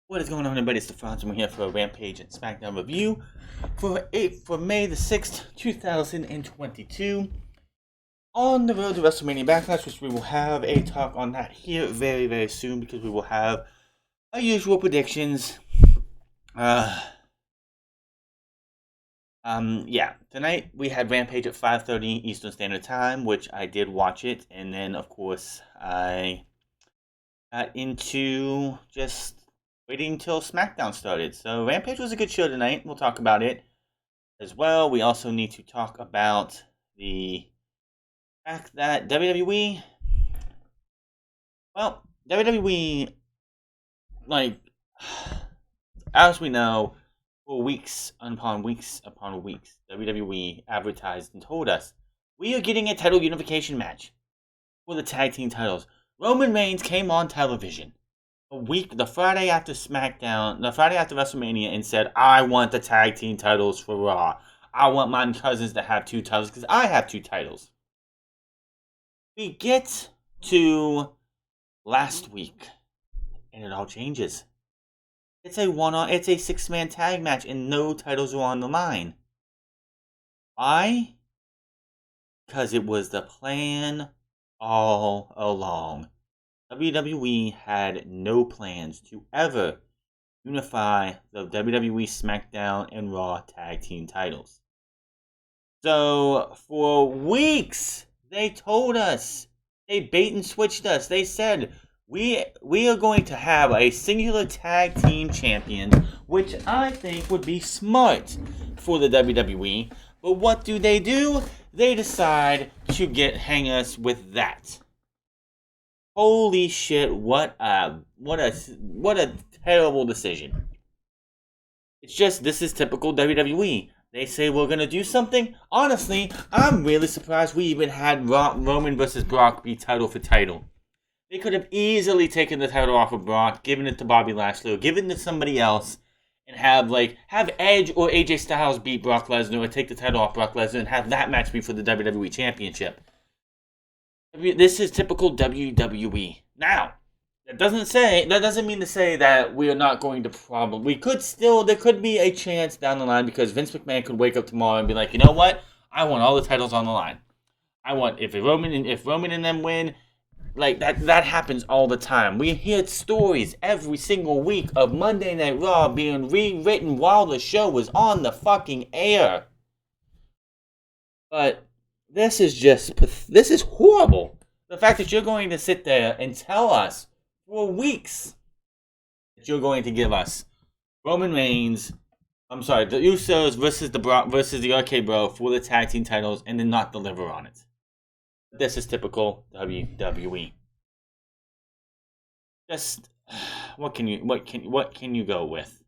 What is going on, everybody? It's the Franz, and we're here for a Rampage and SmackDown review for May the 6th, 2022. On the road to WrestleMania Backlash, which we will have a talk on that here very, very soon, because we will have our usual predictions. Tonight we had Rampage at 5:30 Eastern Standard Time, which I did watch it, and then, of course, I got into just waiting until SmackDown started. So Rampage was a good show tonight. We'll talk about it as well. We also need to talk about the fact that WWE, as we know, for weeks upon weeks upon weeks, WWE advertised and told us, we are getting a title unification match for the tag team titles. Roman Reigns came on television the Friday after SmackDown, the Friday after WrestleMania, and said, I want the tag team titles for Raw. I want my cousins to have 2 titles because I have 2 titles. We get to last week, and it all changes. It's a 6-man tag match, and no titles are on the line. Why? Because it was the plan all along. WWE had no plans to ever unify the WWE SmackDown and Raw tag team titles. So, for weeks, they told us, they bait and switched us. They said, we are going to have a singular tag team champion, which I think would be smart for the WWE. But what do? They decide to hang us with that. Holy shit, what a terrible decision. It's just, this is typical WWE. They say we're going to do something. Honestly, I'm really surprised we even had Roman versus Brock be title for title. They could have easily taken the title off of Brock, given it to Bobby Lashley, or given it to somebody else, and have Edge or AJ Styles beat Brock Lesnar, or take the title off Brock Lesnar, and have that match be for the WWE Championship. This is typical WWE. Now, that doesn't mean to say that we are not going to there could be a chance down the line, because Vince McMahon could wake up tomorrow and be like, you know what? I want all the titles on the line. I want, if Roman and them win, that happens all the time. We hear stories every single week of Monday Night Raw being rewritten while the show was on the fucking air. But this is horrible. The fact that you're going to sit there and tell us for weeks that you're going to give us Roman Reigns, the Usos versus the RK Bro for the tag team titles, and then not deliver on it. This is typical WWE. Just what can you go with?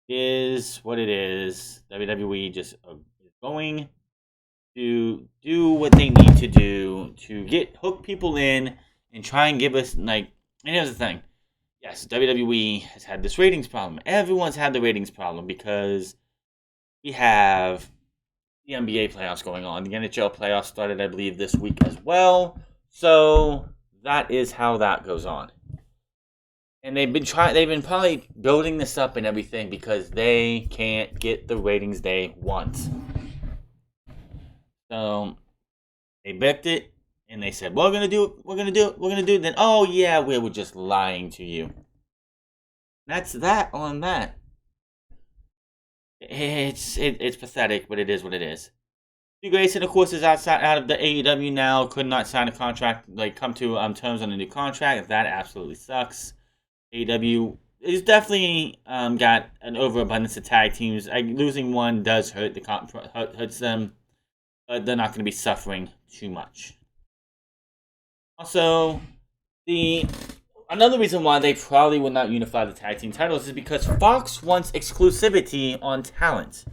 Is what it is. WWE just is going to do what they need to do to hook people in and try and give us, and here's the thing. Yes, WWE has had this ratings problem. Everyone's had the ratings problem because we have the NBA playoffs going on. The NHL playoffs started, I believe, this week as well. So that is how that goes on. And they've been probably building this up and everything because they can't get the ratings they want. So they booked it, and they said, we're gonna do it. Then, oh yeah, we were just lying to you. That's that on that. It's pathetic, but it is what it is. Stu Grayson, of course, is out of the AEW now. Could not sign a contract, come to terms on a new contract. That absolutely sucks. AEW is definitely got an overabundance of tag teams. Losing one does hurts them. But they're not going to be suffering too much. Also, another reason why they probably will not unify the tag team titles is because Fox wants exclusivity on talent.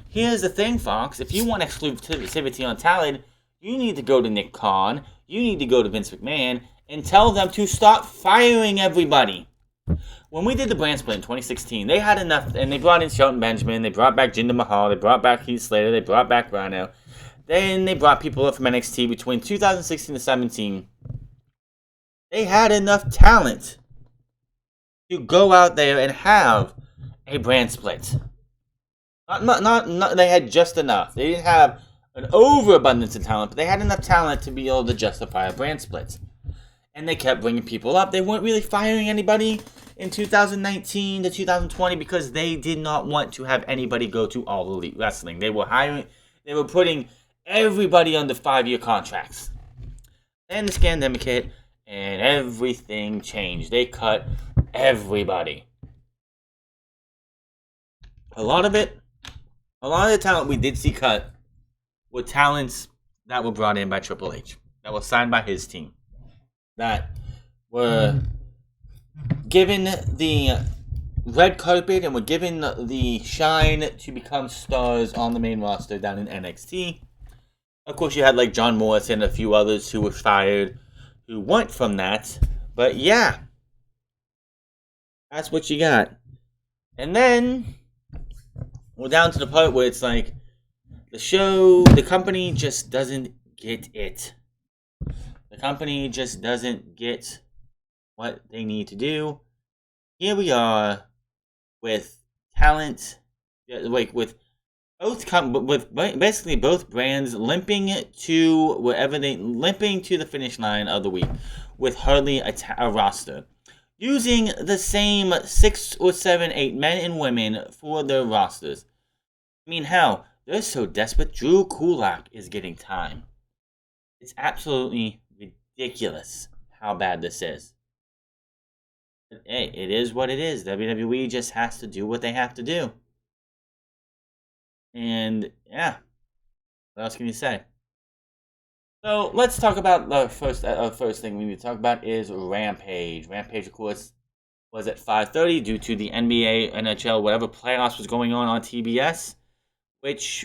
Here's the thing, Fox. If you want exclusivity on talent, you need to go to Nick Khan, you need to go to Vince McMahon, and tell them to stop firing everybody. When we did the brand split in 2016, they had enough, and they brought in Shelton Benjamin, they brought back Jinder Mahal, they brought back Heath Slater, they brought back Rhino. Then they brought people up from NXT between 2016 and 2017. They had enough talent to go out there and have a brand split. Not they had just enough. They didn't have an overabundance of talent, but they had enough talent to be able to justify a brand split. And they kept bringing people up. They weren't really firing anybody in 2019 to 2020 because they did not want to have anybody go to All Elite Wrestling. They were putting everybody under 5-year contracts. Then the pandemic hit, and everything changed. They cut everybody. A lot of the talent we did see cut were talents that were brought in by Triple H, that were signed by his team, that were given the red carpet and were given the shine to become stars on the main roster down in NXT. Of course, you had like John Morris and a few others who were fired, who weren't from that. But yeah, that's what you got. And then we're down to the part where it's like the company just doesn't get it. The company just doesn't get what they need to do. Here we are with talent, like with basically both brands limping to the finish line of the week with hardly a roster, using the same 6 or 7, 8 men and women for their rosters. I mean, hell, they're so desperate. Drew Gulak is getting time. It's absolutely ridiculous how bad this is. But hey, it is what it is. WWE just has to do what they have to do. And yeah, what else can you say? So let's talk about the first thing we need to talk about is Rampage. Rampage, of course, was at 5:30 due to the NBA, NHL, whatever playoffs was going on TBS.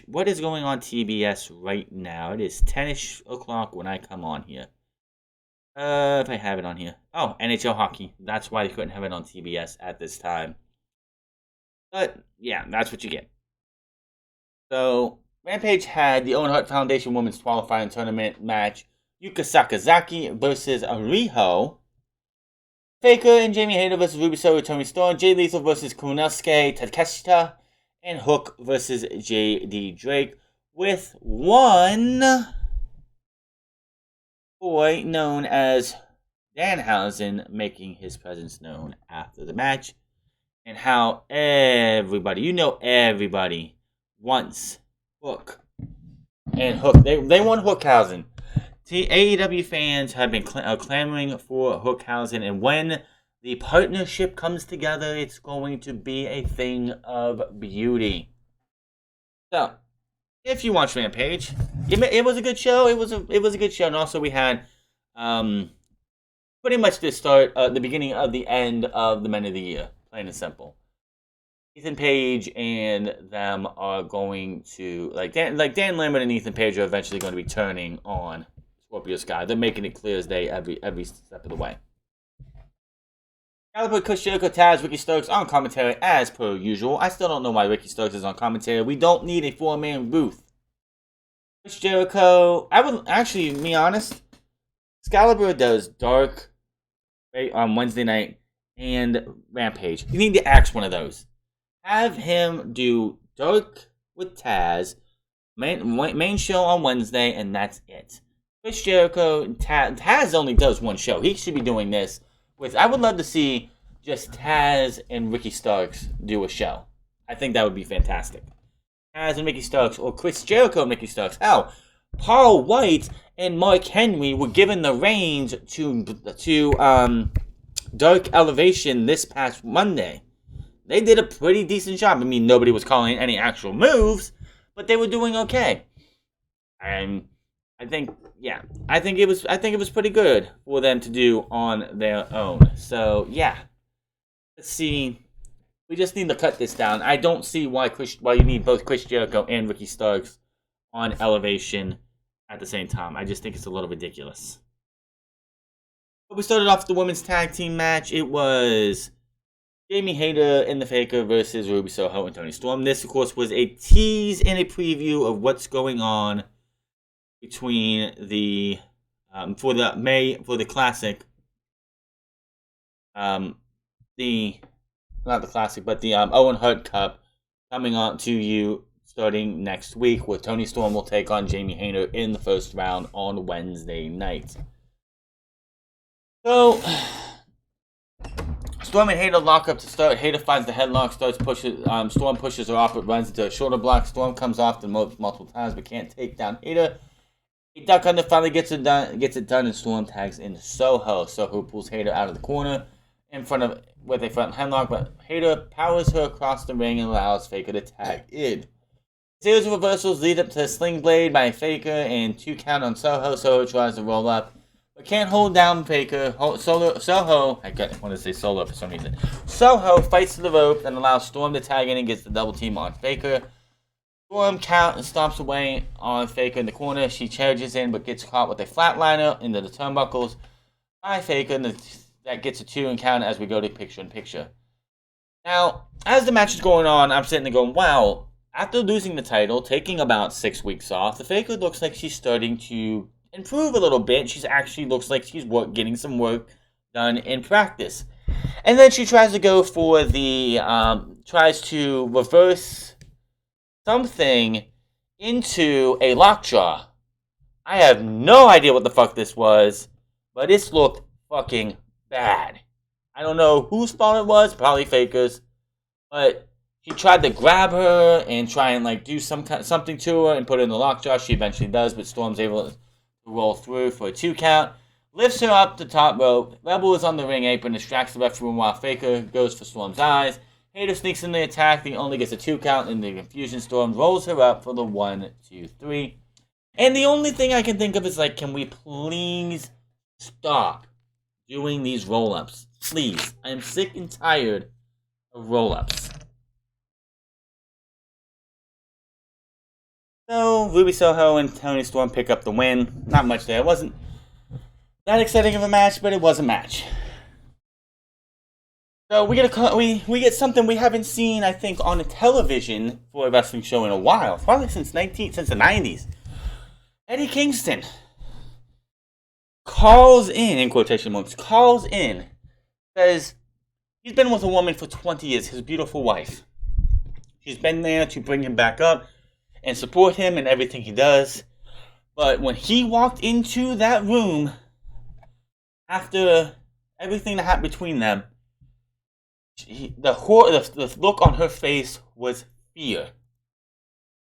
What is going on TBS right now? It is 10-ish o'clock when I come on here. If I have it on here. Oh, NHL hockey. That's why they couldn't have it on TBS at this time. But yeah, that's what you get. So, Rampage had the Owen Hart Foundation Women's Qualifying Tournament match. Yuka Sakazaki versus Riho. Faker and Jamie Hayter versus Ruby Soho and Toni Storm. Jay Lethal versus Kunosuke Takeshita. And Hook versus J.D. Drake. With one boy known as Danhausen making his presence known after the match. And how everybody wants Hook. And Hook. They want Hookhausen. AEW fans have been clamoring for Hookhausen. And when the partnership comes together, it's going to be a thing of beauty. So, if you watch Rampage, it was a good show. It was a good show. And also we had pretty much the beginning of the end of the Men of the Year. Plain and simple. Ethan Page and them are going to Dan Lambert and Ethan Page are eventually going to be turning on Scorpio Sky. They're making it clear as day every step of the way. Caliber, Chris Jericho, Taz, Ricky Starks on commentary as per usual. I still don't know why Ricky Starks is on commentary. We don't need a 4-man booth. Chris Jericho, I would actually be honest. Excalibur does Dark on Wednesday night and Rampage. You need to axe one of those. Have him do Dark with Taz, main show on Wednesday, and that's it. Chris Jericho, Taz only does one show. He should be doing this with. I would love to see just Taz and Ricky Starks do a show. I think that would be fantastic. Taz and Ricky Starks, or Chris Jericho and Ricky Starks. Hell, Paul White and Mark Henry were given the reins to Dark Elevation this past Monday. They did a pretty decent job. I mean, nobody was calling any actual moves, but they were doing okay. And I think it was pretty good for them to do on their own. So yeah, let's see. We just need to cut this down. I don't see why you need both Chris Jericho and Ricky Starks on Elevation at the same time. I just think it's a little ridiculous. But we started off with the women's tag team match. It was Jamie Hayter and the Faker versus Ruby Soho and Toni Storm. This, of course, was a tease and a preview of what's going on between the for the classic not the Classic, but the Owen Hart Cup coming on to you starting next week, where Toni Storm will take on Jamie Hayter in the first round on Wednesday night. So, Storm and Hayter lock up to start. Hayter finds the headlock, Storm pushes her off, but runs into a shoulder block. Storm comes off the multiple times, but can't take down Hayter. A duck under finally gets it done, and Storm tags in Soho. Soho pulls Hayter out of the corner with a front headlock, but Hayter powers her across the ring and allows Faker to tag in. A series of reversals lead up to a sling blade by Faker and 2 count on Soho. Soho tries to roll up, but can't hold down Faker. Soho, I want to say solo for some reason. Soho fights to the rope and allows Storm to tag in and gets the double team on Faker. Storm count and stomps away on Faker in the corner. She charges in but gets caught with a flatliner into the turnbuckles by Faker. And that gets a 2 and count as we go to picture-in-picture. Now, as the match is going on, I'm sitting there going, wow, after losing the title, taking about 6 weeks off, the Faker looks like she's starting to improve a little bit. She actually looks like she's getting some work done in practice. And then she tries to go for tries to reverse something into a lockjaw. I have no idea what the fuck this was, but it looked fucking bad. I don't know whose fault it was, probably Faker's, but she tried to grab her and try and do something to her and put her in the lockjaw. She eventually does, but Storm's able to roll through for a 2 count, lifts her up the top rope. Rebel is on the ring apron, distracts the referee while Faker goes for Storm's eyes. Hayter sneaks in the attack, he only gets a 2 count in the confusion. Storm rolls her up for the 1, 2, 3. And the only thing I can think of is can we please stop doing these roll-ups? Please. I am sick and tired of roll-ups. So, Ruby Soho and Toni Storm pick up the win. Not much there. It wasn't that exciting of a match, but it was a match. So we get something we haven't seen, I think, on a television for a wrestling show in a while. Probably since the 90s. Eddie Kingston calls in quotation marks, says he's been with a woman for 20 years, his beautiful wife. She's been there to bring him back up and support him in everything he does. But when he walked into that room, after everything that happened between them, the look on her face was fear.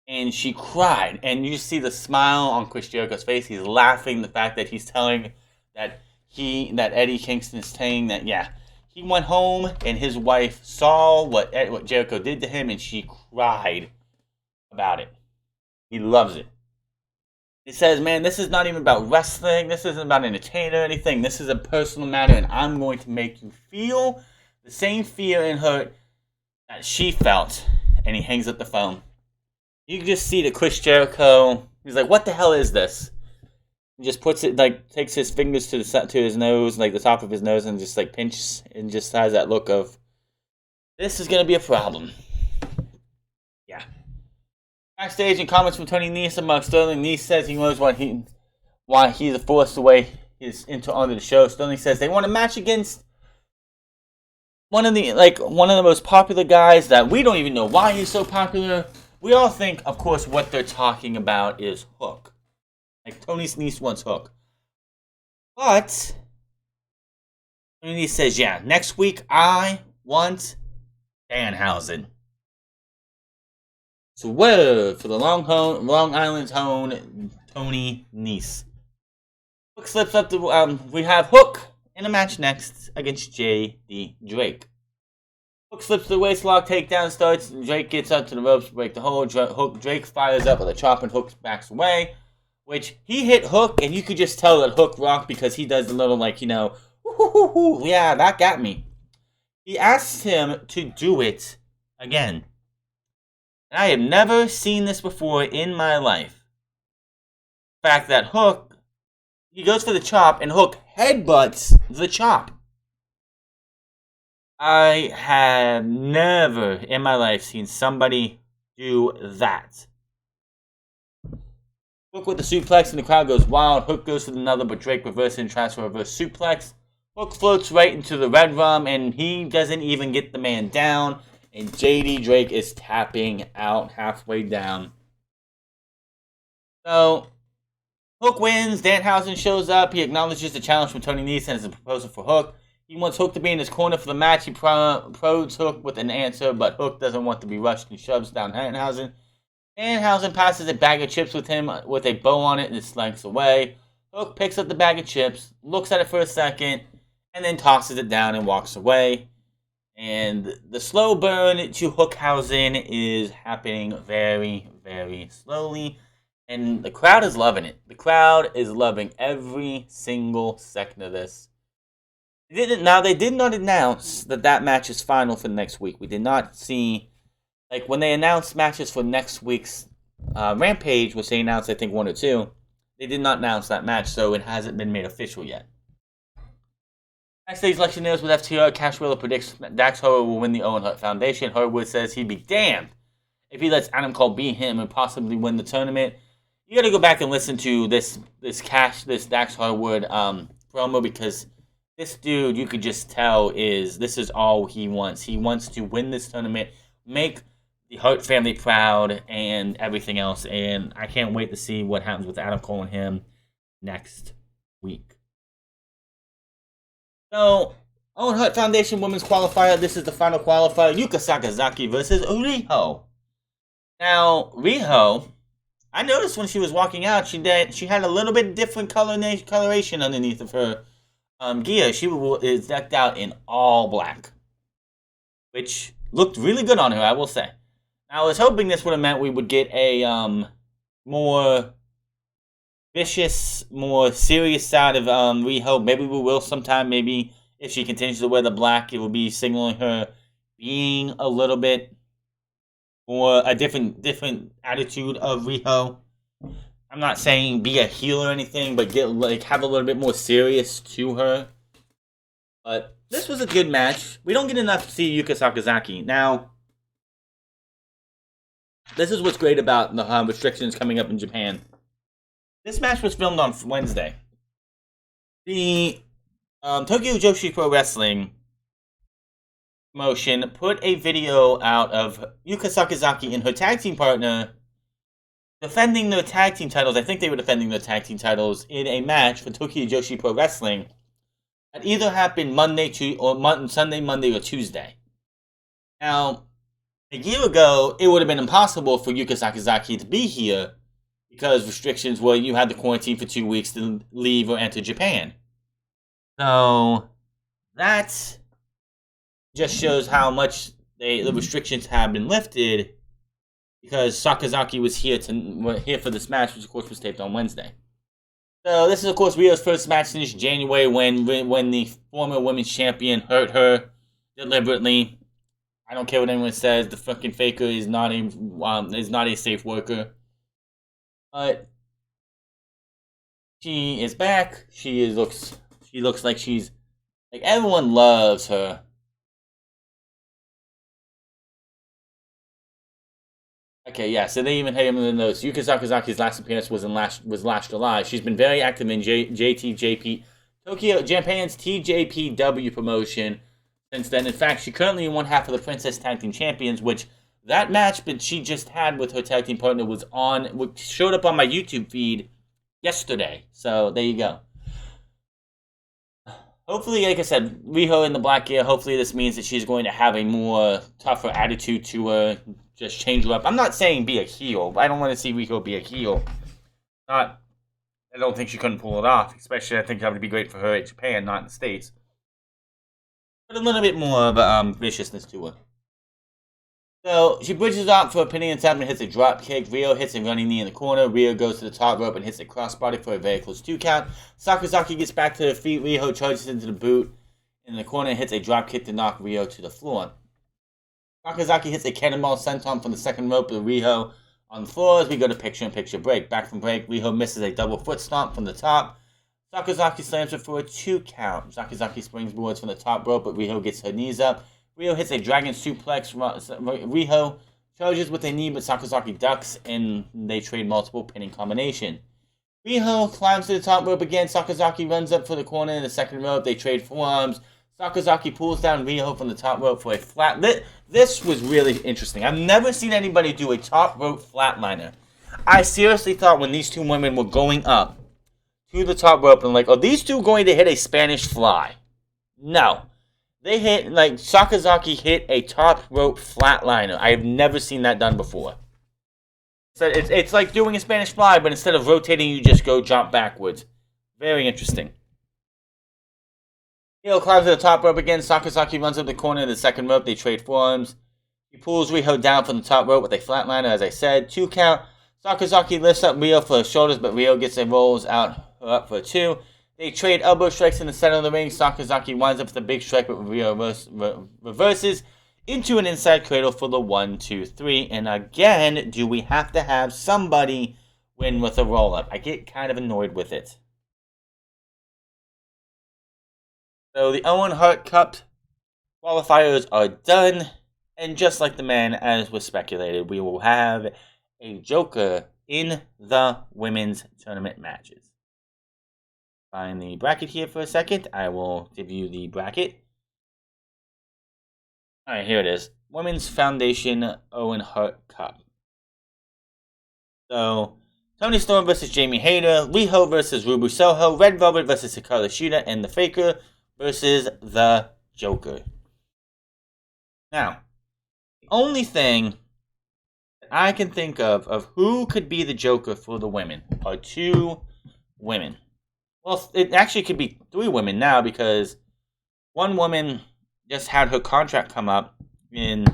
And she cried. And you see the smile on Chris Jericho's face. He's laughing the fact that he's telling that Eddie Kingston is saying that, yeah, he went home and his wife saw what Jericho did to him and she cried about it. He loves it. He says, man, this is not even about wrestling. This isn't about entertainment or anything. This is a personal matter, and I'm going to make you feel the same fear and hurt that she felt. And he hangs up the phone. You can just see that Chris Jericho, he's like, what the hell is this? He just puts it, takes his fingers to his nose, the top of his nose, and just pinches, and just has that look of, this is going to be a problem. Yeah. Backstage, in comments from Tony Nese and Mark Sterling, Nese says he knows why he's forced away onto the show. Sterling says they want a match against one of the most popular guys that we don't even know why he's so popular. We all think, of course, what they're talking about is Hook. Tony Nese wants Hook. But Tony Nese says, yeah, next week I want Danhausen. Swerve for the Long Island own Tony Nese. Hook slips up we have Hook in a match next against J.D. Drake. Hook slips the waistlock, takedown starts, Drake gets up to the ropes to break the hold. Drake fires up with a chop and Hook backs away, which he hit Hook, and you could just tell that Hook rocked because he does the little, yeah, that got me. He asks him to do it again. And I have never seen this before in my life. The fact that Hook, he goes for the chop, and Hook headbutts the chop. I have never in my life seen somebody do that. Hook with the suplex and the crowd goes wild. Hook goes to another, but Drake reverses and tries for a reverse suplex. Hook floats right into the red rum, and he doesn't even get the man down. And JD Drake is tapping out halfway down. So, Hook wins. Danhausen shows up. He acknowledges the challenge from Tony Nese and has a proposal for Hook. He wants Hook to be in his corner for the match. He probes Hook with an answer, but Hook doesn't want to be rushed and shoves down Danhausen. Danhausen passes a bag of chips with him with a bow on it and it slinks away. Hook picks up the bag of chips, looks at it for a second, and then tosses it down and walks away. And the slow burn to Hookhausen is happening very, very slowly. And the crowd is loving it. The crowd is loving every single second of this. They did not announce that match is final for next week. We did not see, like, when they announced matches for next week's Rampage, which they announced, I think, 1 or 2, they did not announce that match, so it hasn't been made official yet. Backstage Lectionnaires with FTR. Cash Wheeler predicts Dax Harwood will win the Owen Hart Foundation. Harwood says he'd be damned if he lets Adam Cole beat him and possibly win the tournament. You gotta go back and listen to this Dax Harwood promo, because this dude, you could just tell, this is all he wants. He wants to win this tournament, make the Hart family proud, and everything else. And I can't wait to see what happens with Adam Cole and him next week. So, Owen Hart Foundation Women's Qualifier. This is the final qualifier. Yuka Sakazaki versus Riho. Now, Riho, I noticed when she was walking out, she had a little bit different coloration underneath of her gear. She is decked out in all black, which looked really good on her, I will say. I was hoping this would have meant we would get a more vicious, more serious side of Riho. Maybe we will sometime. Maybe if she continues to wear the black, it will be signaling her being a little bit more a different attitude of Riho. I'm not saying be a heel or anything, but have a little bit more serious to her. But this was a good match. We don't get enough to see Yuka Sakazaki. Now, this is what's great about the restrictions coming up in Japan. This match was filmed on Wednesday. The Tokyo Joshi Pro Wrestling promotion put a video out of Yuka Sakazaki and her tag team partner defending their tag team titles. I think they were defending their tag team titles in a match for Tokyo Joshi Pro Wrestling that either happened Sunday, Monday, or Tuesday. Now, a year ago, it would have been impossible for Yuka Sakazaki to be here because restrictions were you had to quarantine for 2 weeks to leave or enter Japan. So, that just shows how much the restrictions have been lifted, because Sakazaki was here for this match, which of course was taped on Wednesday. So this is of course Rio's first match since January when the former women's champion hurt her deliberately. I don't care what anyone says. The fucking faker is not a safe worker. But she is back. She looks like she's like everyone loves her. Okay, yeah, so they even had him in the notes. Yuka Sakazaki's last appearance was last July. She's been very active in JTJP, Tokyo, Japan's TJPW promotion since then. In fact, she currently in one half of the Princess Tag Team Champions, which that match that she just had with her tag team partner showed up on my YouTube feed yesterday. So there you go. Hopefully, like I said, Riho in the black gear, hopefully this means that she's going to have a more tougher attitude to her. Just change her up. I'm not saying be a heel. I don't want to see Riho be a heel. I don't think she couldn't pull it off. Especially, I think that would be great for her in Japan, not in the States. But a little bit more of viciousness to her. So, she bridges out for a pinning attempt and hits a drop kick. Riho hits a running knee in the corner. Riho goes to the top rope and hits a crossbody for a very close 2 count. Sakazaki gets back to her feet. Riho charges into the boot in the corner and hits a drop kick to knock Riho to the floor. Sakazaki hits a cannonball senton from the second rope with Riho on the floor as we go to picture-in-picture break. Back from break, Riho misses a double foot stomp from the top. Sakazaki slams her for a 2 count. Sakazaki springboards from the top rope, but Riho gets her knees up. Riho hits a dragon suplex. Riho charges with a knee, but Sakazaki ducks, and they trade multiple pinning combination. Riho climbs to the top rope again. Sakazaki runs up for the corner in the second rope. They trade forearms. Sakazaki pulls down Riho from the top rope for a flat. This was really interesting. I've never seen anybody do a top rope flatliner. I seriously thought when these two women were going up to the top rope, and like, are these two going to hit a Spanish fly? No. They hit, like, Sakazaki hit a top rope flatliner. I have never seen that done before. So it's like doing a Spanish fly, but instead of rotating, you just go jump backwards. Very interesting. Riho climbs to the top rope again. Sakazaki runs up the corner of the second rope. They trade forearms. He pulls Riho down from the top rope with a flatliner, as I said. 2 count. Sakazaki lifts up Riho for the shoulders, but Riho gets and rolls out her up for a 2. They trade elbow strikes in the center of the ring. Sakazaki winds up with a big strike, but Riho reverses into an inside cradle for the 1, 2, 3. And again, do we have to have somebody win with a roll-up? I get kind of annoyed with it. So the Owen Hart Cup qualifiers are done. And just like the men, as was speculated, we will have a Joker in the women's tournament matches. Find the bracket here for a second. I will give you the bracket. Alright, here it is. Women's Foundation Owen Hart Cup. So, Toni Storm versus Jamie Hayter, Riho versus Rubu Soho, Red Velvet versus Hikaru Shida, and The Faker versus the Joker. Now, the only thing that I can think of who could be the Joker for the women are 2 women. Well, it actually could be 3 women now, because one woman just had her contract come up in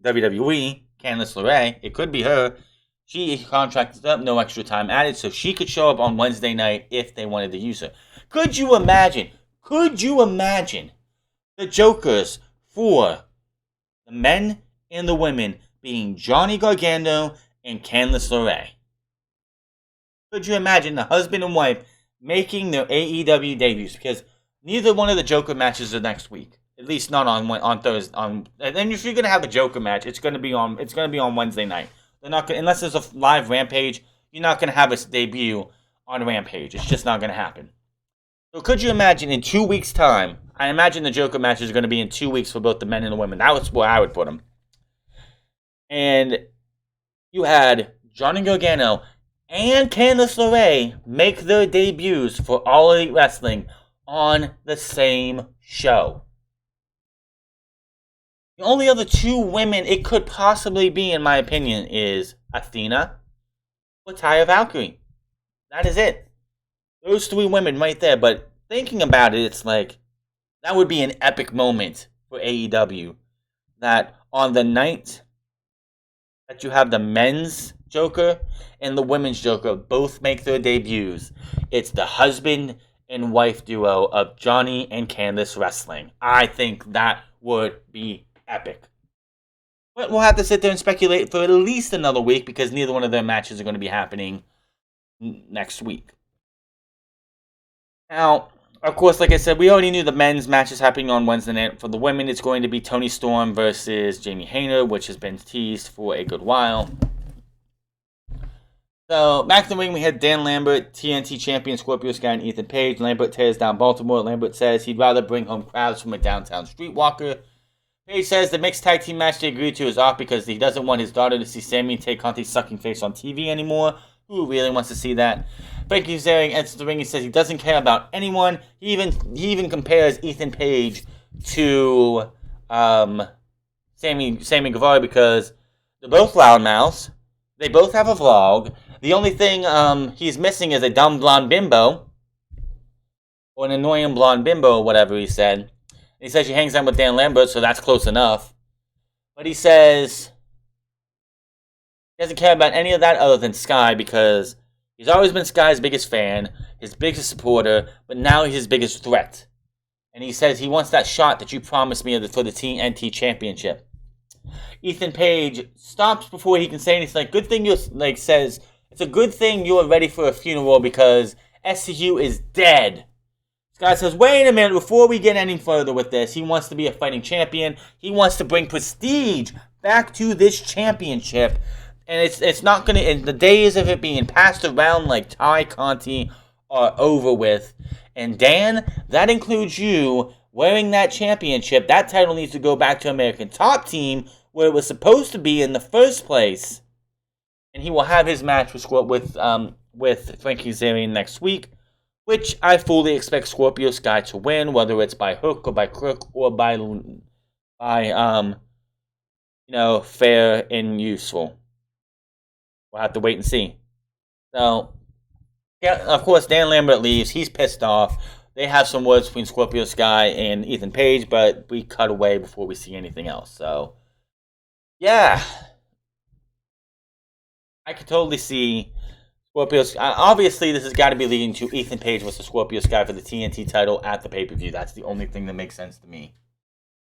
WWE, Candice LeRae. It could be her. She contracted up, no extra time added, so she could show up on Wednesday night if they wanted to use her. Could you imagine the Jokers for the men and the women being Johnny Gargano and Candice LeRae? Could you imagine the husband and wife making their AEW debuts? Because neither one of the Joker matches are next week. At least not on Thursday. And if you're gonna have a Joker match, it's gonna be on Wednesday night. They're not gonna, unless there's a live Rampage. You're not gonna have a debut on Rampage. It's just not gonna happen. So could you imagine in 2 weeks' time? I imagine the Joker matches are gonna be in 2 weeks for both the men and the women. That was where I would put them. And you had Johnny Gargano and Candice LeRae make their debuts for All Elite Wrestling on the same show. The only other 2 women it could possibly be, in my opinion, is Athena or Taya Valkyrie. That is it. Those 3 women right there. But thinking about it, it's like, that would be an epic moment for AEW. That on the night that you have the men's Joker and the women's Joker both make their debuts, it's the husband and wife duo of Johnny and Candice wrestling. I think that would be epic. But we'll have to sit there and speculate for at least another week, because neither one of their matches are going to be happening next week. Now, of course, like I said, we already knew the men's match is happening on Wednesday night. For the women, it's going to be Toni Storm versus Jamie Hayter, which has been teased for a good while. So, back to the ring, we had Dan Lambert, TNT champion, Scorpio Sky, and Ethan Page. Lambert tears down Baltimore. Lambert says he'd rather bring home crowds from a downtown streetwalker. Page says the mixed tag team match they agreed to is off because he doesn't want his daughter to see Sammy and Tay Conti's sucking face on TV anymore. Who really wants to see that? Frankie Kazarian enters the ring. He says he doesn't care about anyone. He even compares Ethan Page to Sammy Guevara, because they're both loudmouths. They both have a vlog. The only thing he's missing is a dumb blonde bimbo, or an annoying blonde bimbo, or whatever he said. He says she hangs out with Dan Lambert, so that's close enough. But he says he doesn't care about any of that other than Sky, because he's always been Sky's biggest fan, his biggest supporter, but now he's his biggest threat. And he says he wants that shot that you promised me for the TNT Championship. Ethan Page stops before he can say anything. Like, good thing you says it's a good thing you are ready for a funeral, because SCU is dead. Sky says, wait a minute, before we get any further with this, he wants to be a fighting champion. He wants to bring prestige back to this championship. And it's not going to... And the days of it being passed around like Ty Conti are over with. And Dan, that includes you wearing that championship. That title needs to go back to American Top Team, where it was supposed to be in the first place. And he will have his match with Frankie Kazarian next week, which I fully expect Scorpio Sky to win, whether it's by hook or by crook or by fair and useful. We'll have to wait and see. So, yeah, of course, Dan Lambert leaves. He's pissed off. They have some words between Scorpio Sky and Ethan Page, but we cut away before we see anything else. So, yeah. I could totally see Scorpio Sky. Obviously, this has got to be leading to Ethan Page versus Scorpio Sky for the TNT title at the pay-per-view. That's the only thing that makes sense to me.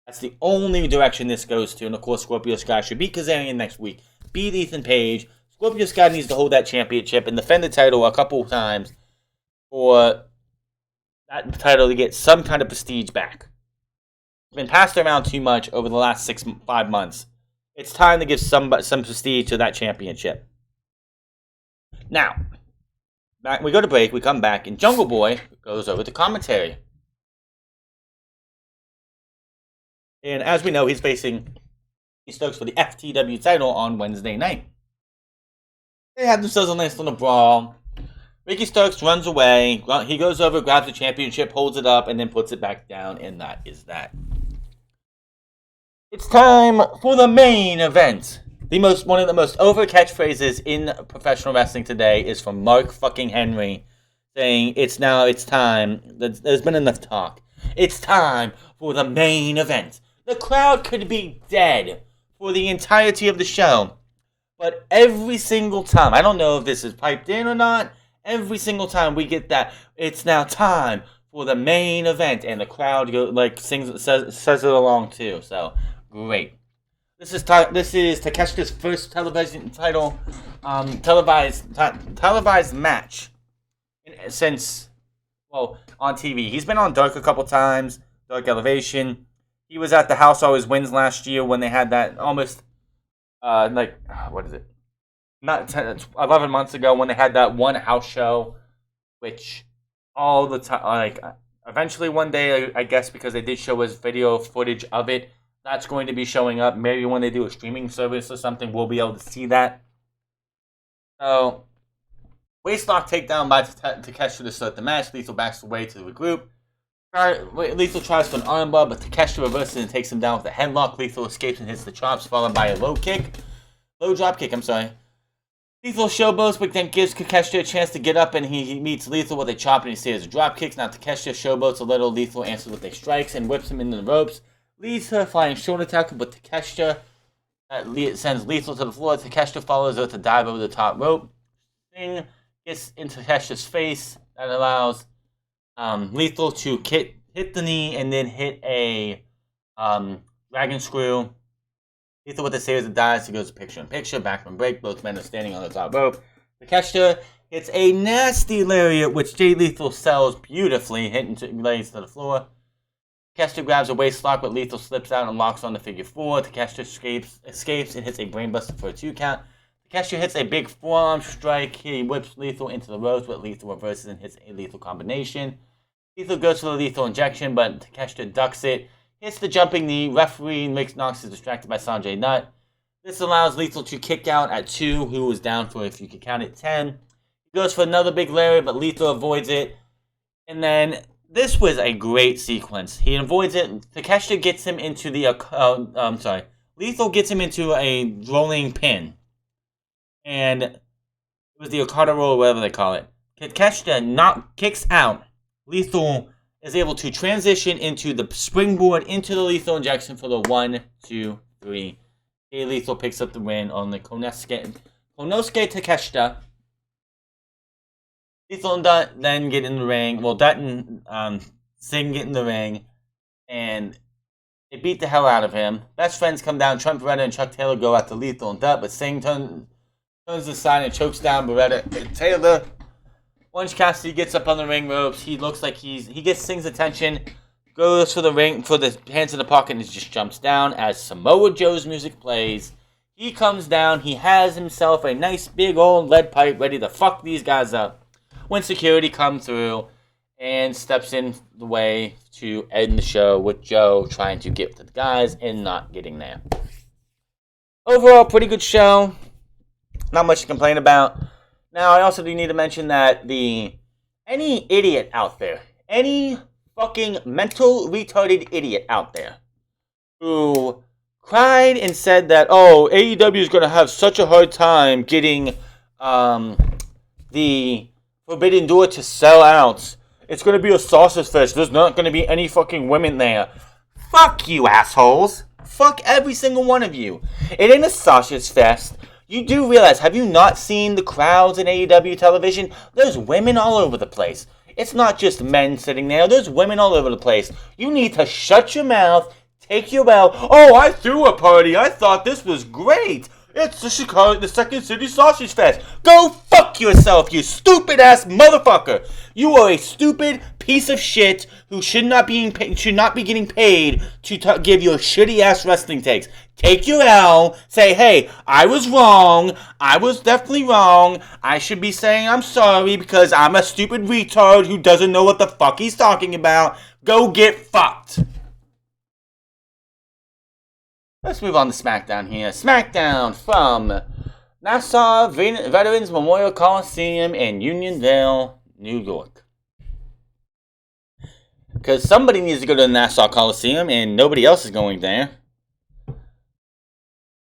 That's the only direction this goes to. And, of course, Scorpio Sky should beat Kazarian next week. Beat Ethan Page. Scorpio Sky needs to hold that championship and defend the title a couple of times for that title to get some kind of prestige back. It's been passed around too much over the last 5 months. It's time to give some prestige to that championship. Now, we go to break, we come back, and Jungle Boy goes over to commentary. And as we know, he's facing Stokes for the FTW title on Wednesday night. They have themselves a nice little brawl. Ricky Starks runs away. He goes over, grabs the championship, holds it up, and then puts it back down, and that is that. It's time for the main event. One of the most over catchphrases in professional wrestling today is from Mark fucking Henry, saying, it's time. There's been enough talk. It's time for the main event. The crowd could be dead for the entirety of the show. But every single time, I don't know if this is piped in or not, every single time we get that, it's now time for the main event. And the crowd says it along too. So, great. This is Takeshita's first television title, televised match since, on TV. He's been on Dark a couple times, Dark Elevation. He was at the House Always Wins last year when they had that almost, what is it? Not 10, 11 months ago when they had that one house show, which all the time, eventually one day, I guess because they did show us video footage of it, that's going to be showing up. Maybe when they do a streaming service or something, we'll be able to see that. So, waistlock takedown by Takeshita to start the match. Lethal backs away to the group. Lethal tries for an armbar, but Takeshita reverses and takes him down with a headlock. Lethal escapes and hits the chops, followed by a low drop kick. Lethal showboats, but then gives Takeshita a chance to get up, and he meets Lethal with a chop, and he says drop kicks. Now Takeshita showboats a little. Lethal answers with a strikes and whips him into the ropes. Leads to a flying shoulder tackle, but Takeshita sends Lethal to the floor. Takeshita follows with a dive over the top rope. Thing gets into Takeshita's face. That allows Lethal to hit the knee and then hit a dragon screw. Lethal with the series of dives. He goes picture-in-picture, back from break. Both men are standing on the top rope. Takeshita hits a nasty lariat, which Jay Lethal sells beautifully, lays to the floor. Takeshita grabs a waist lock, but Lethal slips out and locks on the figure 4. Takeshita escapes and hits a brainbuster for a 2 count. Takeshita hits a big forearm strike. He whips Lethal into the ropes, but Lethal reverses and hits a lethal combination. Lethal goes for the lethal injection, but Takeshita ducks it. Hits the jumping knee. Referee Rick Knox is distracted by Sanjay Nutt. This allows Lethal to kick out at 2, who was down for, if you could count it, 10. He goes for another big lariat, but Lethal avoids it. And then this was a great sequence. He avoids it. Takeshita gets him into the... Lethal gets him into a rolling pin. And it was the Okada roll, or whatever they call it. Takeshita kicks out. Lethal is able to transition into the springboard into the lethal injection for the 1, 2, 3. Jay Lethal picks up the win on the Konosuke Takeshita. Lethal and Dutt then get in the ring. Well, Dutt and Singh get in the ring. And they beat the hell out of him. Best friends come down. Trent Beretta and Chuck Taylor go after Lethal and Dutt. But Singh turns aside and chokes down Beretta and Taylor. Orange Cassidy gets up on the ring ropes. He looks like he gets Singh's attention. Goes for the ring, for the hands in the pocket, and just jumps down as Samoa Joe's music plays. He comes down, he has himself a nice big old lead pipe ready to fuck these guys up when security comes through and steps in the way to end the show with Joe trying to get to the guys and not getting there. Overall, pretty good show. Not much to complain about. Now, I also do need to mention that any idiot out there, any fucking mental retarded idiot out there who cried and said that, oh, AEW is going to have such a hard time getting the Forbidden Door to sell out. It's going to be a sausage fest. There's not going to be any fucking women there. Fuck you, assholes. Fuck every single one of you. It ain't a sausage fest. You do realize, have you not seen the crowds in AEW television? There's women all over the place. It's not just men sitting there. There's women all over the place. You need to shut your mouth, take your L. Oh, I threw a party. I thought this was great. It's the Second City Sausage Fest. Go fuck yourself, you stupid-ass motherfucker. You are a stupid piece of shit who should not be getting paid to give your shitty-ass wrestling takes. Take your L. Say, hey, I was wrong. I was definitely wrong. I should be saying I'm sorry because I'm a stupid retard who doesn't know what the fuck he's talking about. Go get fucked. Let's move on to SmackDown here. SmackDown from Nassau Veterans Memorial Coliseum in Unionville, New York. Because somebody needs to go to the Nassau Coliseum and nobody else is going there.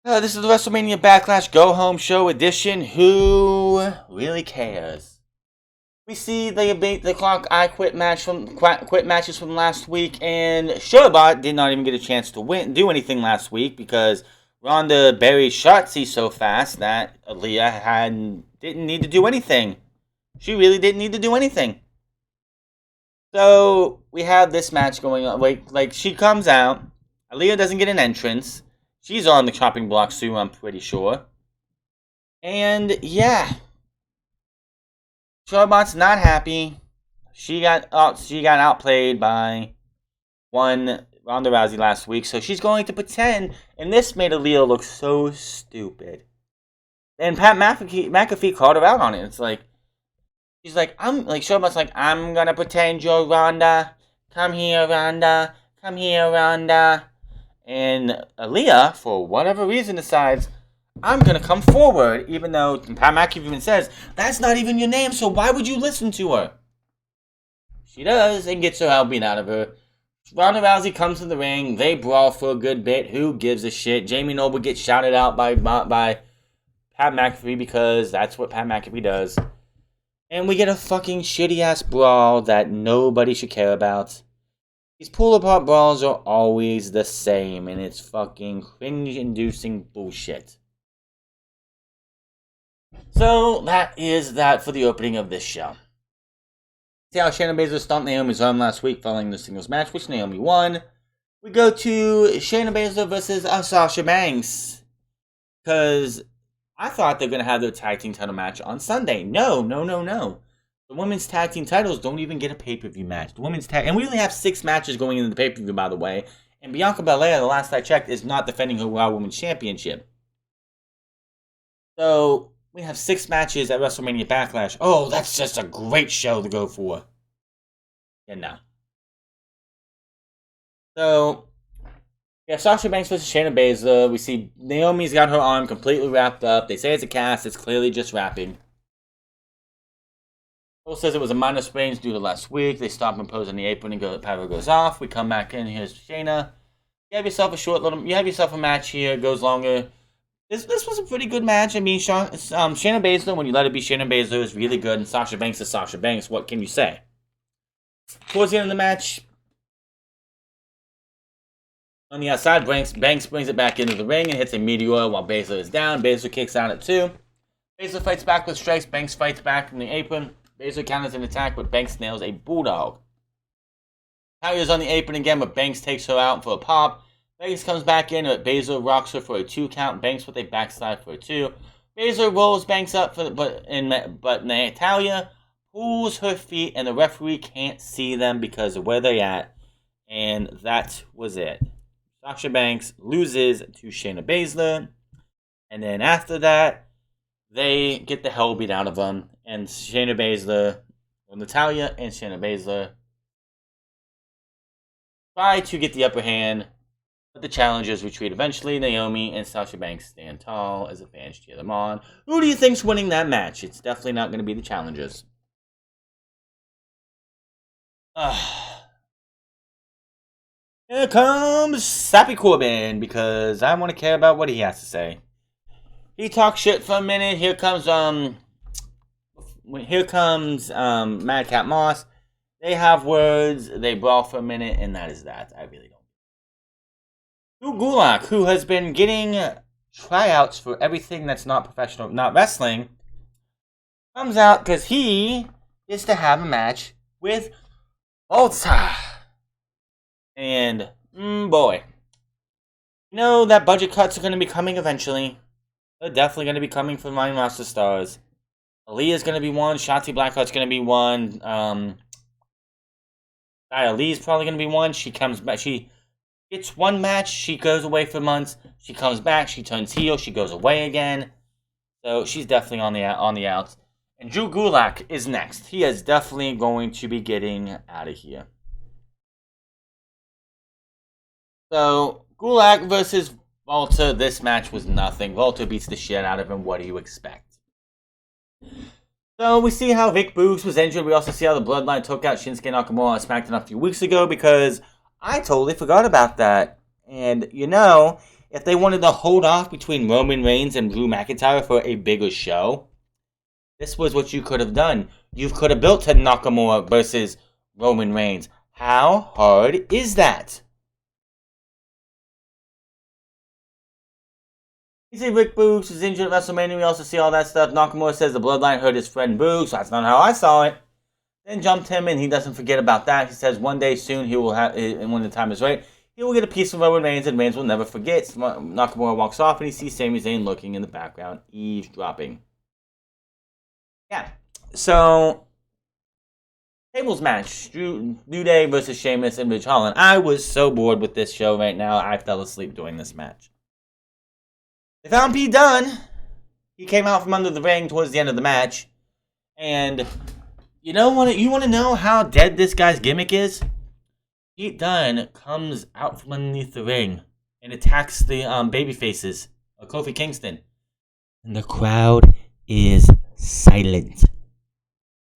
This is the WrestleMania Backlash Go Home Show edition. Who really cares? We see the Beat the Clock I Quit matches from last week, and Showbot did not even get a chance to do anything last week because Ronda buried Shotzi so fast that Aaliyah didn't need to do anything. She really didn't need to do anything. So we have this match going on. Like she comes out, Aaliyah doesn't get an entrance. She's on the chopping block soon, I'm pretty sure. And yeah. Showbot's not happy. She got outplayed by one Ronda Rousey last week, so she's going to pretend, and this made Aaliyah look so stupid. And Pat McAfee called her out on it. It's like, she's like, Showbot's like, I'm gonna pretend you're Ronda. Come here, Ronda. Come here, Ronda. And Aaliyah, for whatever reason, decides, I'm going to come forward, even though Pat McAfee even says, that's not even your name, so why would you listen to her? She does, and gets her out beat out of her. Ronda Rousey comes to the ring. They brawl for a good bit. Who gives a shit? Jamie Noble gets shouted out by Pat McAfee because that's what Pat McAfee does. And we get a fucking shitty-ass brawl that nobody should care about. These pull-apart brawls are always the same, and it's fucking cringe-inducing bullshit. So, that is that for the opening of this show. See how Shayna Baszler stomped Naomi's arm last week following the singles match, which Naomi won. We go to Shayna Baszler versus Sasha Banks. Because I thought they were going to have their tag team title match on Sunday. No. The women's tag team titles don't even get a pay-per-view match. And we only have 6 matches going into the pay-per-view, by the way. And Bianca Belair, the last I checked, is not defending her Raw Women's Championship. So we have 6 matches at WrestleMania Backlash. Oh, that's just a great show to go for. And no. So, yeah, Sasha Banks versus Shayna Baszler. We see Naomi's got her arm completely wrapped up. They say it's a cast. It's clearly just wrapping. Cole says it was a minor sprain due to last week. They stop and pose on the apron and power goes off. We come back in. Here's Shayna. You have yourself a match here. It goes longer. This was a pretty good match. I mean, Shayna Baszler, when you let it be Shayna Baszler, is really good, and Sasha Banks is Sasha Banks. What can you say? Towards the end of the match, on the outside, Banks brings it back into the ring and hits a meteor while Baszler is down. Baszler kicks out at 2. Baszler fights back with strikes. Banks fights back from the apron. Baszler counters an attack, but Banks nails a bulldog. Talia's on the apron again, but Banks takes her out for a pop. Banks comes back in, but Baszler rocks her for a 2 count. Banks with a backslide for a 2. Baszler rolls Banks up, but Natalya pulls her feet, and the referee can't see them because of where they're at. And that was it. Sasha Banks loses to Shayna Baszler. And then after that, they get the hell beat out of them. And Shayna Baszler, or Natalya and Shayna Baszler, try to get the upper hand. But the challengers retreat eventually. Naomi and Sasha Banks stand tall as the fans cheer them on. Who do you think's winning that match? It's definitely not going to be the challengers. Here comes Sappy Corbin, because I want to care about what he has to say. He talks shit for a minute. Here comes Madcap Moss. They have words. They brawl for a minute, and that is that. I really don't. Gulak, who has been getting tryouts for everything that's not professional, not wrestling, comes out because he is to have a match with Volta. And, boy. You know that budget cuts are going to be coming eventually. They're definitely going to be coming for main roster stars. Aaliyah's going to be one. Shotzi Blackheart's going to be one. Lee's probably going to be one. She comes back. She gets one match. She goes away for months. She comes back. She turns heel. She goes away again. So she's definitely on the outs. And Drew Gulak is next. He is definitely going to be getting out of here. So, Gulak versus Volta, this match was nothing. Volta beats the shit out of him. What do you expect? So, we see how Vic Boogs was injured. We also see how the Bloodline took out Shinsuke Nakamura on SmackDown a few weeks ago, because I totally forgot about that. And, you know, if they wanted to hold off between Roman Reigns and Drew McIntyre for a bigger show, this was what you could have done. You could have built to Nakamura versus Roman Reigns. How hard is that? You see Rick Boogs was injured at WrestleMania. We also see all that stuff. Nakamura says the Bloodline hurt his friend Boogs. So that's not how I saw it. Then jumped him, and he doesn't forget about that. He says one day soon he will have, and when the time is right, he will get a piece of Roman Reigns, and Reigns will never forget. Nakamura walks off, and he sees Sami Zayn looking in the background, eavesdropping. Yeah. So, tables match. New Day versus Sheamus and Ridge Holland. I was so bored with this show right now, I fell asleep during this match. They found Pete Dunne. He came out from under the ring towards the end of the match. And you want to know how dead this guy's gimmick is? Pete Dunne comes out from underneath the ring and attacks the babyfaces of Kofi Kingston. And the crowd is silent.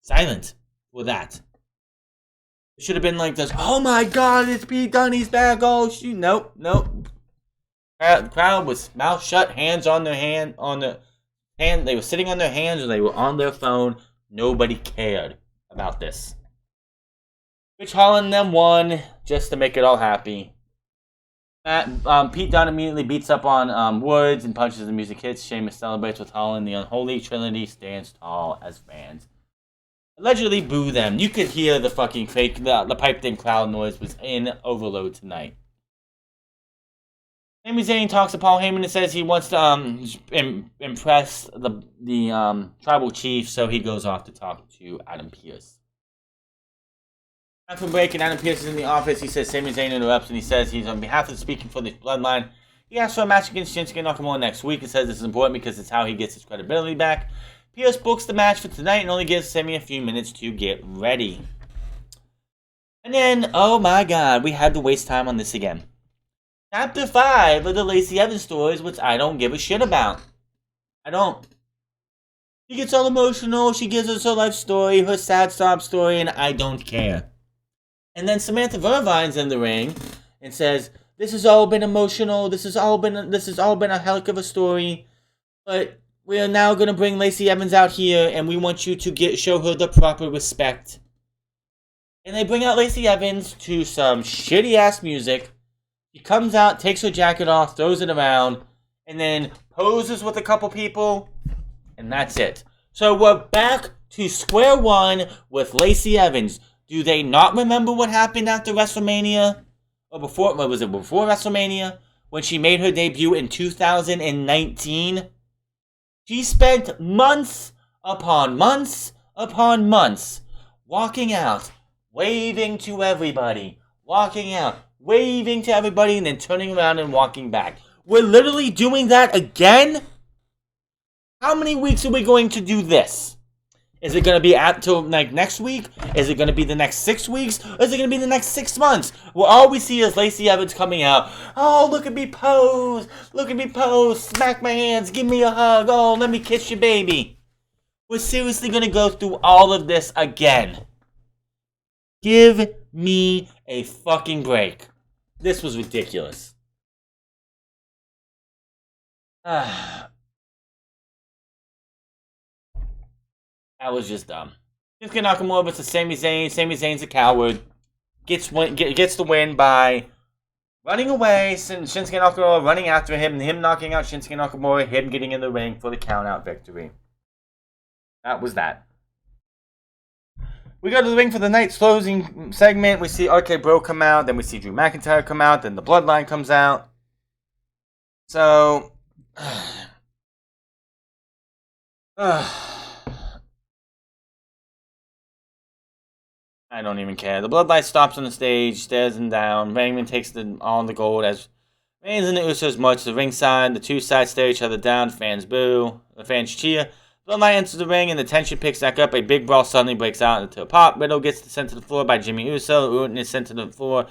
Silent for that. It should have been like this. Oh my god, it's Pete Dunne, he's back. Oh shoot. Nope. The crowd was mouth shut, hands on their hand, they were sitting on their hands or they were on their phone. Nobody cared about this. Ridge Holland then won just to make it all happy. Pete Dunne immediately beats up on Woods and punches. The music hits. Sheamus celebrates with Holland. The Unholy Trinity stands tall as fans allegedly boo them. You could hear the fucking fake, the piped-in crowd noise was in overload tonight. Sami Zayn talks to Paul Heyman and says he wants to impress the tribal chief, so he goes off to talk to Adam Pearce. After break, and Adam Pearce is in the office. He says Sami Zayn interrupts, and he says he's on behalf of speaking for the Bloodline. He asks for a match against Shinsuke Nakamura next week and says this is important because it's how he gets his credibility back. Pearce books the match for tonight and only gives Sami a few minutes to get ready. And then, oh my god, we had to waste time on this again. Chapter 5 of the Lacey Evans stories, which I don't give a shit about. I don't. She gets all emotional, she gives us her life story, her sad sob story, and I don't care. And then Samantha Vervine's in the ring and says, this has all been emotional, this has all been a heck of a story, but we are now going to bring Lacey Evans out here, and we want you to show her the proper respect. And they bring out Lacey Evans to some shitty-ass music. She comes out, takes her jacket off, throws it around, and then poses with a couple people, and that's it. So we're back to square one with Lacey Evans. Do they not remember what happened after WrestleMania? Or before, what was it, before WrestleMania? When she made her debut in 2019? She spent months upon months upon months walking out, waving to everybody, walking out, waving to everybody, and then turning around and walking back. We're literally doing that again? How many weeks are we going to do this? Is it going to be till like next week? Is it going to be the next 6 weeks? Or is it going to be the next 6 months? Well, all we see is Lacey Evans coming out. Oh, look at me pose. Look at me pose. Smack my hands. Give me a hug. Oh, let me kiss your baby. We're seriously going to go through all of this again. Give me a fucking break. This was ridiculous. That was just dumb. Shinsuke Nakamura versus Sami Zayn. Sami Zayn's a coward. Gets the win by running away. Shinsuke Nakamura running after him. Him knocking out Shinsuke Nakamura. Him getting in the ring for the count-out victory. That was that. We go to the ring for the night's closing segment. We see RK Bro come out. Then we see Drew McIntyre come out. Then the Bloodline comes out. So... I don't even care. The Bloodline stops on the stage, stares him down. Raymond takes all the gold as Reigns and the Usos march to the ringside. The two sides stare each other down. Fans boo. The fans cheer. Bloodline enters the ring and the tension picks back up. A big brawl suddenly breaks out into a pop. Riddle gets sent to the floor by Jimmy Uso. Orton is sent to the floor.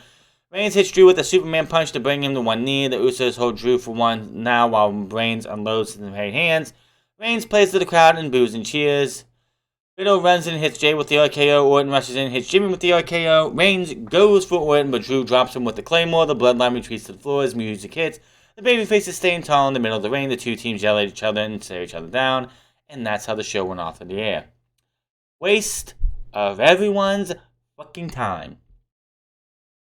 Reigns hits Drew with a Superman punch to bring him to one knee. The Usos hold Drew for one now while Reigns unloads his right hands. Reigns plays to the crowd and boos and cheers. Riddle runs in and hits Jay with the RKO. Orton rushes in and hits Jimmy with the RKO. Reigns goes for Orton, but Drew drops him with the Claymore. The Bloodline retreats to the floor as music hits. The babyfaces staying tall in the middle of the ring. The two teams yell at each other and stare each other down. And that's how the show went off in the air. Waste of everyone's fucking time.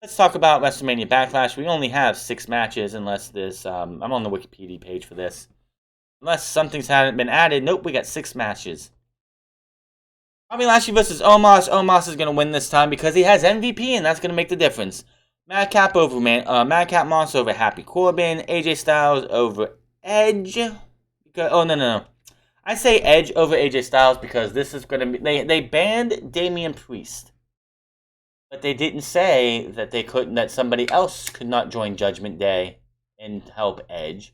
Let's talk about WrestleMania Backlash. We only have 6 matches unless this... I'm on the Wikipedia page for this. Unless something's hadn't been added. Nope, we got 6 matches. Bobby Lashley versus Omos. Omos is going to win this time because he has MVP, and that's going to make the difference. Madcap Moss over Happy Corbin. AJ Styles over Edge. No. I say Edge over AJ Styles because this is going to be... They banned Damian Priest. But they didn't say that that somebody else could not join Judgment Day and help Edge.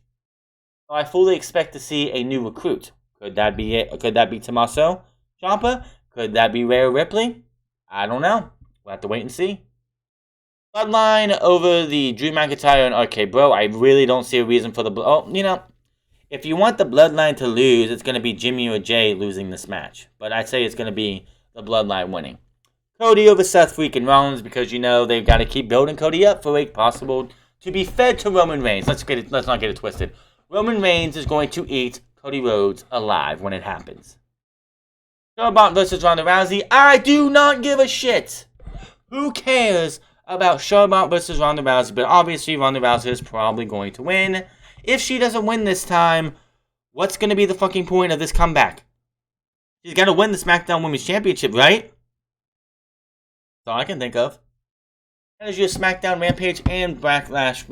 So I fully expect to see a new recruit. Could that be it? Could that be Tommaso Ciampa? Could that be Rhea Ripley? I don't know. We'll have to wait and see. Bloodline over the Drew McIntyre and RK Bro. I really don't see a reason for if you want the Bloodline to lose, it's going to be Jimmy or Jay losing this match. But I'd say it's going to be the Bloodline winning. Cody over Seth freaking Rollins because they've got to keep building Cody up for a possible to be fed to Roman Reigns. Let's not get it twisted. Roman Reigns is going to eat Cody Rhodes alive when it happens. Charlotte versus Ronda Rousey. I do not give a shit. Who cares about Charlotte versus Ronda Rousey? But obviously Ronda Rousey is probably going to win. If she doesn't win this time, what's going to be the fucking point of this comeback? She's got to win the SmackDown Women's Championship, right? That's all I can think of. That is your SmackDown, Rampage, and Backlash.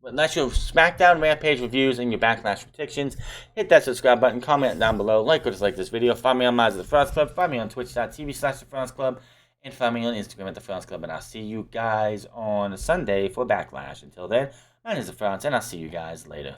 That's your SmackDown, Rampage reviews and your Backlash predictions. Hit that subscribe button, comment down below, like or dislike this video. Find me on Minds of the France Club. Find me on twitch.tv/The France Club. And find me on Instagram at The France Club. And I'll see you guys on Sunday for Backlash. Until then, my name is The France, and I'll see you guys later.